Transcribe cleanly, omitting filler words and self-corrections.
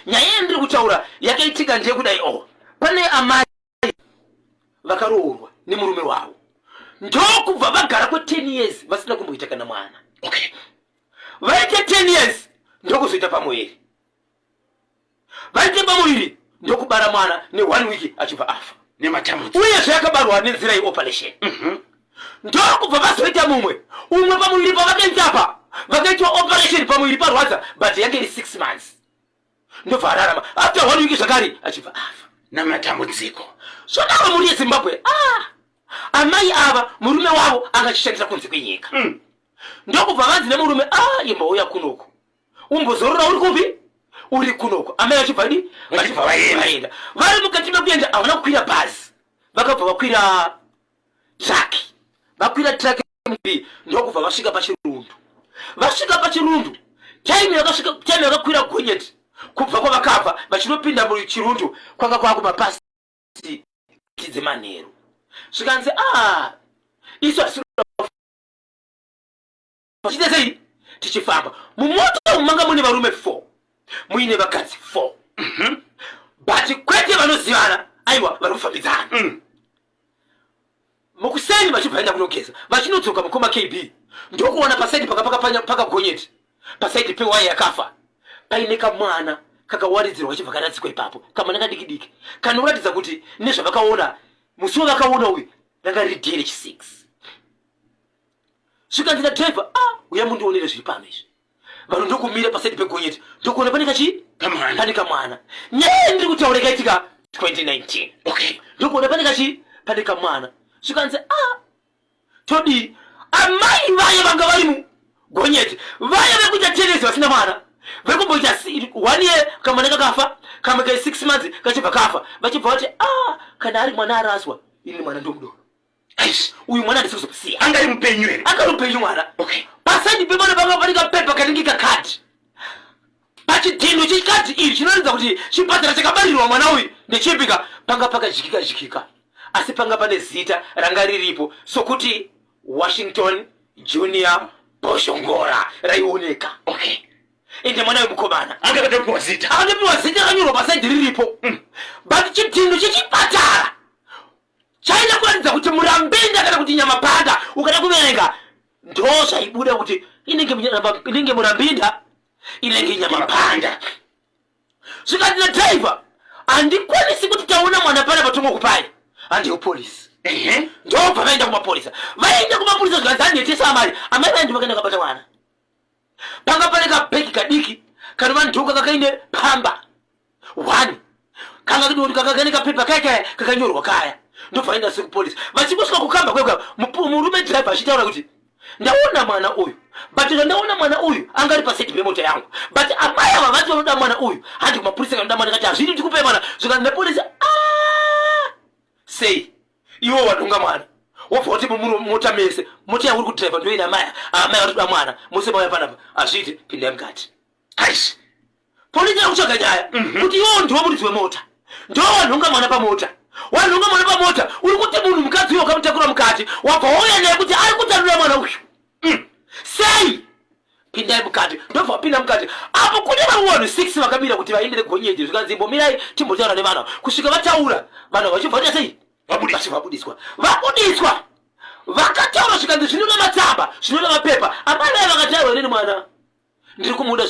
nyaye ndiri kutaura yakaitika nje kudai pane amai vakaroorwa nemurume wavo ndokubva vagara kwa 10 years vasina kumboita kana mwana. Okay. Vaite 10 years ndokuzoita pamuviri. Vaite pamuviri ndokubara mwana ne 1 week achibva afa. Nematambudziko. Uye zvakabarwa nenzira yeoperation. Ndokubva vazoita umwe pamuviri pavakaita apa. Vakaita operation pamuviri parwadza but yange iri 6 months. Ndobva ararama after 1 week zvakare achibva afa. Namatambudziko. Zvakava muri yeZimbabwe. Amai ava murume wavo angachishandisa kunze kwenyika. Ndokubva vanzi nemurume imbauya kunoko. Umbozorora uri kupi? Uri kunoko. Amai achibva vaenda. Vari mukati mekuenda havana kukwira bhazi. Vakabva vakwira truck. Vakwira truck ndokubva vasvika pachirundu. Vasvika pachirundu. Time yakakwira gonyeti. Kubva kwavakabva vachinopinda muchirundu kwanga kwakumapasi tidzemanheru. Zvikanzi isu asiri chite sei tichifamba mumoto manga mune varume 4 muine vakadzi 4 but kwete vanozivana aiwa varikufambidzana. Mukuseni vachibvaenda kunogeza vachinodzoka mukoma KB ndokuona pasaidi pakagonyeti pasaidi pewaya yakafa paine kamwana kakawaridzirwa chibva karadzikwa ipapo kamwana kadiki kanoratidza kuti nezvavakaona musi wavakaona uyu ranga riri DH6. Zvikanzira driver uya mundionere zviri pano izvi. Vanhu ndokumira pasaidi pegonyeti ndokuona pane kamwana. Nyaya ndiri kutaura yakaitika 2019. Okay. Ndokuona pane kamwana. Zvikanzi todi amai vaya vanga vari mugonyeti vaya vekuita tenesi vasina mwana vekumboita 1 year kamwana kakafa kamwe kai 6 months kachibva kafa vachibva vati kana ari mwana araswa ini mwana ndomudono. Uyu mwana ndisikuzokusiya angari mupenyu ere angari mupenyu mwana. Okay. Pasaidi pemwana panga panika pepa kaningika kati pachidhino chekati iri chinoratidza kuti chipatara chakabarirwa mwana uyu ndechipika panga pakajikika asi panga pane zita ranga riripo sokuti Washington Junior Boshongora raioneka. Okay. Ende mwana wemukomana akatopiwa zita rakanyorwa pasaidi riripo. But chidhino chechipatara chaina kuratidza kuti Murambinda kana kuti Nyamapanda ukada kuverenga ndo zvaibuda kuti inenge Murambinda inenge Nyamapanda. Zvikati driver handikwanisi kuti taona mwana pana patongo kupai handiyo polisi. Ndobva vaenda kumapolisa zvikanzi handiyetesa amai vaindi vakaenda kabata mwana panga pane kabhegi kadiki kanova ndoka kakaine pamba 1 kakaine kapepa kakanyorwa kaya ndobva vaenda sekupolisa vachikusvika kukamba kwega murume driver achitaura kuti ndaona mwana uyu but ndaona mwana uyu angari pasaidi pemota yangu but amai ava vati vanoda mwana uyu handi kumapurisa kanoda mwana kati hazvidi ndikupe mwana zvikanzi nepolisa sei iwo wanonga mwana wobva kuti mota mese mota yauri kudriva ndoina amai vatoda mwana mose mauya panapa hazvidi pindai mukati. Polisi yakutsvaga nyaya kuti iwo ndiwo muridzi wemota ndo wanonga mwana pamota wanonga mwana pamota uri kuti munhu mukadzi uyo wakamutakura mukati wabva wauya naye kuti ari kutanura mwana uyu sei pindai mukati ndobva wapinda mukati apo kune vamwe vanhu 6 vakamira kuti vaendere gonyeti zvikanzi imbomirai timbotaura nevana kusvika vataura vanhu vachibva vaita sei vabudiswa vakataura zvikanzi zvinoda matsamba zvinoda mapepa amai vakataura neni mwana ndiri kumuda